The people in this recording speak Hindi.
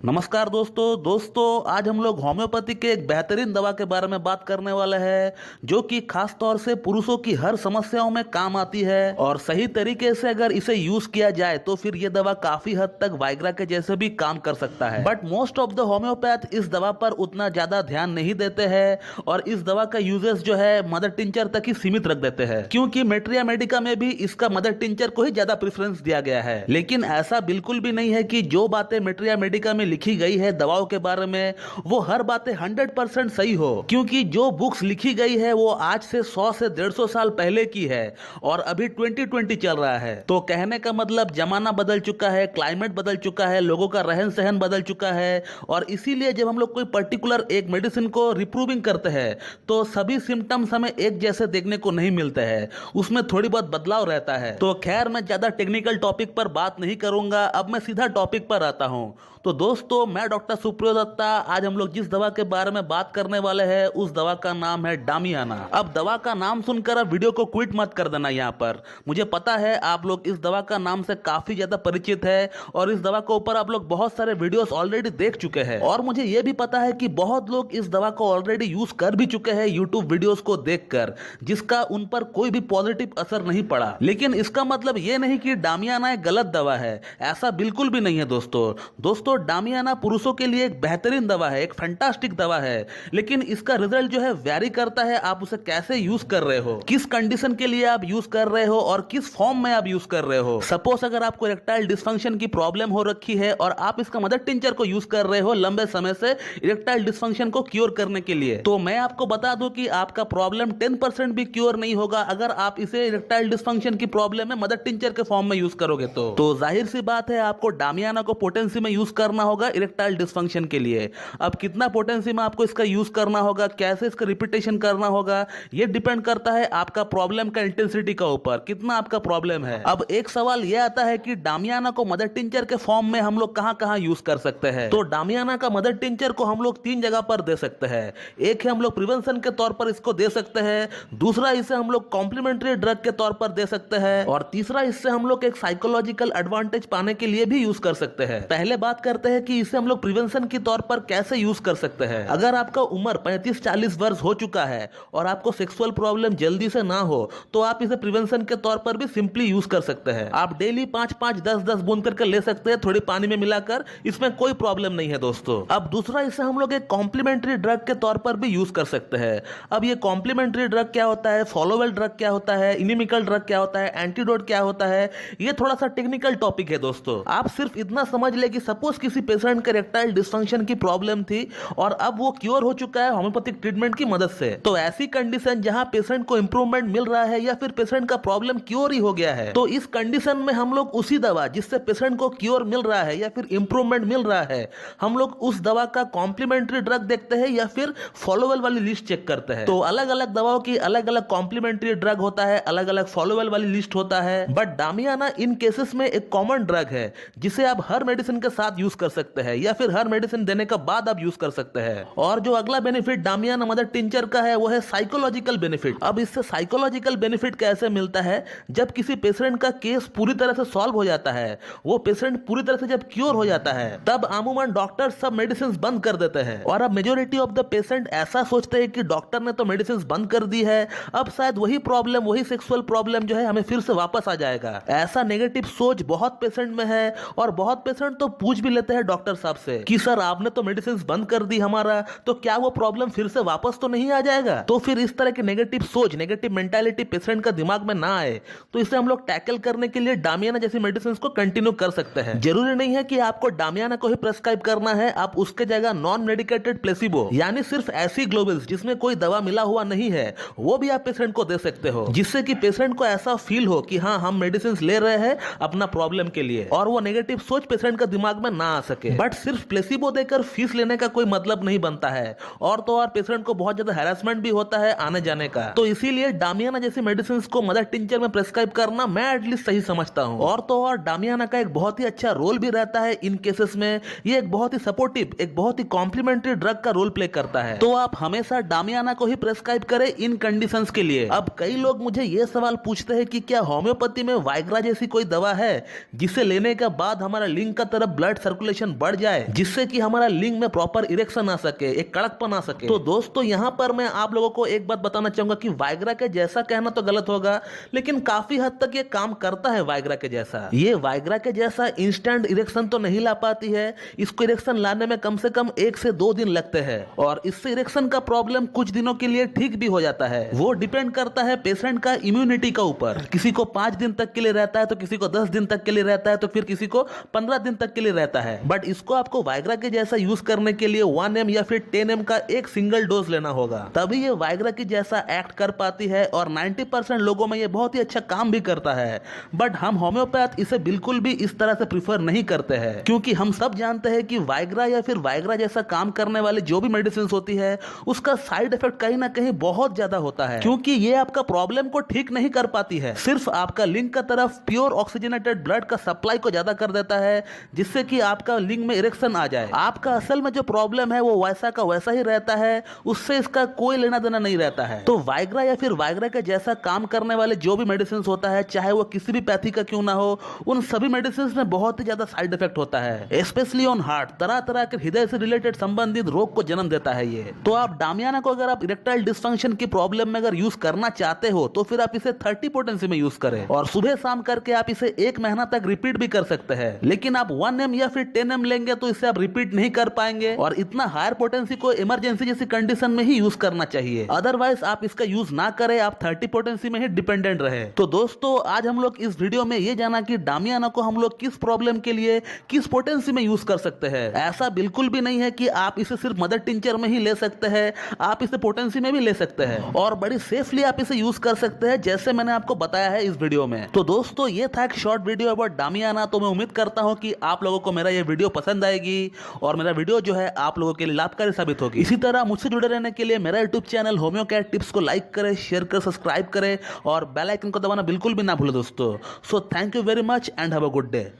नमस्कार दोस्तों आज हम लोग होम्योपैथी के एक बेहतरीन दवा के बारे में बात करने वाले हैं जो कि खास तौर से पुरुषों की हर समस्याओं में काम आती है और सही तरीके से अगर इसे यूज किया जाए तो फिर ये दवा काफी हद तक वाइग्रा के जैसे भी काम कर सकता है। But most of the homeopath इस दवा पर उतना ज्यादा ध्यान नहीं देते हैं और इस दवा का यूजेस जो है मदर टिंचर तक ही सीमित रख देते हैं, क्योंकि मेट्रिया मेडिका में भी इसका मदर टिंचर को ही ज्यादा प्रेफरेंस दिया गया है। लेकिन ऐसा बिल्कुल भी नहीं है कि जो बातें मेट्रिया मेडिका में लिखी गई है दवाओं के बारे में वो हर बातें 100% सही हो, क्योंकि जो बुक्स लिखी गई है वो आज से 100 से 150 साल पहले की है और अभी 2020 चल रहा है। तो कहने का मतलब जमाना बदल चुका है, क्लाइमेट बदल चुका है, लोगों का रहन सहन बदल चुका है और इसीलिए जब हम लोग कोई पर्टिकुलर एक मेडिसिन को रिप्रूविंग करते हैं तो सभी सिम्टम्स हमें एक जैसे देखने को नहीं मिलते हैं, उसमें थोड़ी बहुत बदलाव रहता है। तो खैर मैं ज्यादा टेक्निकल टॉपिक पर बात नहीं करूंगा, अब मैं सीधा टॉपिक पर आता हूं। तो दोस्तों मैं डॉक्टर सुप्रियो दत्ता, आज हम लोग जिस दवा के बारे में बात करने वाले हैं उस दवा का नाम है डामियाना। अब दवा का नाम सुनकर अब वीडियो को क्विट मत कर देना। यहाँ पर मुझे पता है आप लोग इस दवा का नाम से काफी ज्यादा परिचित है और इस दवा के ऊपर आप लोग बहुत सारे वीडियोस ऑलरेडी देख चुके हैं और मुझे यह भी पता है कि बहुत लोग इस दवा को ऑलरेडी यूज कर भी चुके हैं यूट्यूब वीडियोस को देखकर, जिसका उन पर कोई भी पॉजिटिव असर नहीं पड़ा। लेकिन इसका मतलब यह नहीं कि डामियाना एक गलत दवा है, ऐसा बिल्कुल भी नहीं है दोस्तों डामियाना पुरुषों के लिए एक बेहतरीन दवा है, एक फैंटास्टिक दवा है, लेकिन इसका रिजल्ट जो है वैरी करता है आप उसे कैसे यूज कर रहे हो, किस कंडीशन के लिए आप यूज कर रहे हो और किस फॉर्म में आप यूज कर रहे हो। सपोज अगर आपको इरेक्टाइल डिस्फंक्शन की प्रॉब्लम हो रखी है और आप इसका मदर टिंचर को यूज कर रहे हो लंबे समय से इरेक्टाइल डिस्फंक्शन को क्योर करने के लिए, तो मैं आपको बता दूं कि आपका प्रॉब्लम 10% भी क्योर नहीं होगा अगर आप इसे इरेक्टाइल डिस्फंक्शन की प्रॉब्लम में मदर टिंचर के फॉर्म में यूज करोगे। तो जाहिर सी बात है आपको डामियाना को पोटेंसी में यूज करना होगा इरेक्टाइल डिस्फंक्शन के लिए। अब कितना पोटेंसी में आपको इसका यूज करना होगा, कैसे इसका रिपीटेशन करना होगा, यह डिपेंड करता है आपका प्रॉब्लम का इंटेंसिटी का ऊपर, कितना आपका प्रॉब्लम है। अब एक सवाल यह आता है कि डामियाना को मदर टिंचर के फॉर्म में हम लोग कहां-कहां यूज कर सकते हैं। तो डामियाना का मदर टिंचर को हम लोग 3 जगह पर दे सकते हैं। एक है हम लोग प्रिवेंशन के तौर पर इसको दे सकते हैं, दूसरा इसे हम लोग कॉम्प्लीमेंट्री ड्रग के तौर पर दे सकते हैं और तीसरा इससे हम लोग एक साइकोलॉजिकल एडवांटेज पाने के लिए भी यूज कर सकते हैं। पहले बात करते हैं कि इसे हम लोग प्रिवेंशन के तौर पर कैसे यूज कर सकते हैं। अगर आपका उम्र 35-40 वर्ष हो चुका है और आपको सेक्सुअल प्रॉब्लम जल्दी से ना हो तो आप इसे प्रिवेंशन के तौर पर भी सिंपली यूज कर सकते हैं। आप डेली 5-5, 10-10 बूंद करके ले सकते हैं थोड़ी पानी में मिलाकर, इसमें कोई प्रॉब्लम नहीं है दोस्तों। अब दूसरा इसे हम लोग एक कॉम्प्लीमेंट्री ड्रग के तौर पर भी यूज कर सकते हैं। अब ये कॉम्प्लीमेंट्री ड्रग क्या होता है, फॉलोवेल ड्रग क्या होता है, इनिमिकल ड्रग क्या होता है, एंटीडोट क्या होता है, ये थोड़ा सा टेक्निकल टॉपिक है दोस्तों। आप सिर्फ इतना समझ ले कि सपोज किसी पेशेंट के इरेक्टाइल डिस्फंक्शन की प्रॉब्लम थी और अब वो क्योर हो चुका है होम्योपैथिक ट्रीटमेंट की मदद से, तो ऐसी कंडीशन जहां पेशेंट को इंप्रूवमेंट मिल रहा है या फिर पेशेंट का प्रॉब्लम क्योर ही हो गया है, तो इस कंडीशन में हम लोग उसी दवा जिससे पेशेंट को क्योर मिल रहा है या फिर इंप्रूवमेंट मिल रहा है, हम लोग उस दवा का कॉम्प्लीमेंट्री ड्रग देखते हैं या फिर फॉलोवेल वाली लिस्ट चेक करते हैं। तो अलग अलग दवाओं की अलग अलग कॉम्प्लीमेंट्री ड्रग होता है, अलग अलग फॉलोवेल वाली लिस्ट होता है। बट डामियाना इन केसेस में एक कॉमन ड्रग है जिसे आप हर मेडिसिन के साथ यूज कर सकते हैं या फिर हर मेडिसिन देने के बाद आप यूज कर सकते हैं। और जो अगला बेनिफिट डामियाना मदर टिंचर का है वो है साइकोलॉजिकल बेनिफिट। अब इससे साइकोलॉजिकल बेनिफिट कैसे मिलता है, जब किसी पेशेंट का केस पूरी तरह से सॉल्व हो जाता है, वो पेशेंट पूरी तरह से जब क्योर हो जाता है, तब अमूमन डॉक्टर सब मेडिसिन बंद कर देते हैं और अब मेजोरिटी ऑफ द पेशेंट ऐसा सोचते हैं कि डॉक्टर ने तो मेडिसिन बंद कर दी है, अब शायद वही प्रॉब्लम, वही सेक्सुअल प्रॉब्लम जो है हमें फिर से वापस आ जाएगा। ऐसा नेगेटिव सोच बहुत पेशेंट में है और बहुत पेशेंट तो पूछ भी लेते हैं डॉक्टर साहब से कि सर आपने तो मेडिसिन बंद कर दी हमारा, तो क्या वो प्रॉब्लम फिर से वापस तो नहीं आ जाएगा। तो फिर इस तरह की नेगेटिव सोच, नेगेटिव मेंटालिटी पेशेंट का दिमाग में ना आए, तो इसे हम लोग टैकल करने के लिए डामियाना जैसी मेडिसिन को कंटिन्यू कर सकते हैं। जरूरी नहीं है कि आपको डामियाना को ही प्रेस्क्राइब करना है, आप उसके जगह नॉन मेडिकेटेड प्लेसिबो यानी सिर्फ ऐसी ग्लोबल्स जिसमें कोई दवा मिला हुआ नहीं है वो भी आप पेशेंट को दे सकते हो, जिससे कि पेशेंट को ऐसा फील हो कि हाँ हम मेडिसिन ले रहे हैं अपना प्रॉब्लम के लिए और वो नेगेटिव सोच पेशेंट का दिमाग में ना आ सके। बट सिर्फ प्लेसिबो देकर फीस लेने का कोई मतलब नहीं बनता है और तो और पेशेंट को बहुत ज्यादा हैरेसमेंट भी होता है आने जाने का। तो इसीलिए डामियाना जैसी मेडिसिन को मदर टिंचर में प्रेस्क्राइब करना मैं एटलीस्ट सही समझता हूं। और तो और डामियाना का एक बहुत ही अच्छा रोल भी रहता है इन केसेस में, ये एक बहुत ही सपोर्टिव, एक बहुत ही कॉम्प्लीमेंट्री ड्रग का रोल प्ले करता है। तो आप हमेशा डामियाना को ही प्रेस्क्राइब करें इन कंडीशंस के लिए। अब कई लोग मुझे ये सवाल पूछते हैं कि क्या होम्योपैथी में वाइग्रा जैसी कोई दवा है जिसे लेने के बाद हमारा लिंग का तरफ ब्लड सर्कुलेशन मेडिटेशन बढ़ जाए, जिससे कि हमारा लिंग में प्रॉपर इरेक्शन आ सके, एक कड़कपन आ सके। तो दोस्तों यहाँ पर मैं आप लोगों को एक बात बताना चाहूंगा कि वाइग्रा के जैसा कहना तो गलत होगा, लेकिन काफी हद तक ये काम करता है वाइग्रा के जैसा। ये वाइग्रा के जैसा इंस्टेंट इरेक्शन तो नहीं ला पाती है, इसको इरेक्शन लाने में कम से कम 1 से 2 दिन लगते हैं, और इससे इरेक्शन का प्रॉब्लम कुछ दिनों के लिए ठीक भी हो जाता है। वो डिपेंड करता है पेशेंट का इम्यूनिटी का ऊपर। किसी को 5 दिन तक के लिए रहता है, तो किसी को 10 दिन तक के लिए रहता है, तो फिर किसी को 15 दिन तक के लिए रहता है। बट इसको आपको वाइग्रा के जैसा यूज करने के लिए 1 ml या फिर 10 ml का एक सिंगल डोज लेना होगा, तभी ये वाइग्रा की जैसा एक्ट कर पाती है। और 90% लोगों में ये बहुत ही अच्छा काम भी करता है। बट हम होम्योपैथ इसे बिल्कुल भी इस तरह से प्रीफर नहीं करते हैं, क्योंकि हम सब जानते हैं कि वाइग्रा या फिर वाइग्रा जैसा काम करने वाली जो भी मेडिसिन होती है, उसका साइड इफेक्ट कहीं ना कहीं बहुत ज्यादा होता है, क्योंकि ये आपका प्रॉब्लम को ठीक नहीं कर पाती है, सिर्फ आपका लिंग का तरफ प्योर ऑक्सीजनेटेड ब्लड का सप्लाई को ज्यादा कर देता है, जिससे कि आपका लिंग में इरेक्शन आ जाए। आपका असल में जो प्रॉब्लम है वो वैसा का वैसा ही रहता है, उससे इसका कोई लेना देना नहीं रहता है। तो वाइग्रा या फिर वाइग्रा के जैसा काम करने वाले जो भी मेडिसिन होता है, चाहे वो किसी भी पैथी का क्यों ना हो, उन सभी मेडिसिन में बहुत ही ज्यादा साइड इफेक्ट होता है, स्पेशली ऑन हार्ट। तरह तरह के हृदय से रिलेटेड संबंधित रोग को जन्म देता है ये। तो आप डामियाना को अगर आप इरेक्टाइल डिसफंक्शन की प्रॉब्लम में अगर यूज करना चाहते हो, तो फिर आप इसे 30 पोटेंसी में यूज करें, और सुबह शाम करके आप इसे 1 महीना तक रिपीट भी कर सकते हैं। लेकिन आप 1 ml या फिर 10 ml लेंगे तो इसे आप रिपीट नहीं कर पाएंगे, और इतना हायर पोटेंसी को इमरजेंसी जैसी कंडीशन में ही यूज करना चाहिए। अदरवाइज आप इसका यूज ना करें, आप 30 पोटेंसी में ही डिपेंडेंट रहे। तो दोस्तों आज हम लोग इस वीडियो में ये जाना कि डामियाना को हम लोग किस प्रॉब्लम के लिए किस पोटेंसी में यूज कर सकते हैं। ऐसा बिल्कुल भी नहीं है कि आप इसे सिर्फ मदर टिंचर में ही ले सकते हैं, आप इसे पोटेंसी में भी ले सकते हैं, और बड़ी सेफली आप इसे यूज कर सकते हैं, जैसे मैंने आपको बताया है इस वीडियो में। तो दोस्तों ये था एक शॉर्ट वीडियो अबाउट डामियाना। तो मैं उम्मीद करता हूं कि आप लोगों को मेरा ये वीडियो पसंद आएगी, और मेरा वीडियो जो है आप लोगों के लिए लाभकारी साबित होगी। इसी तरह मुझसे जुड़े रहने के लिए मेरा YouTube channel homeo cat tips को लाइक करें, शेयर करें, सब्सक्राइब करें, और बेल आइकन को दबाना बिल्कुल भी ना भूलें दोस्तों। So thank you very much and have a good day.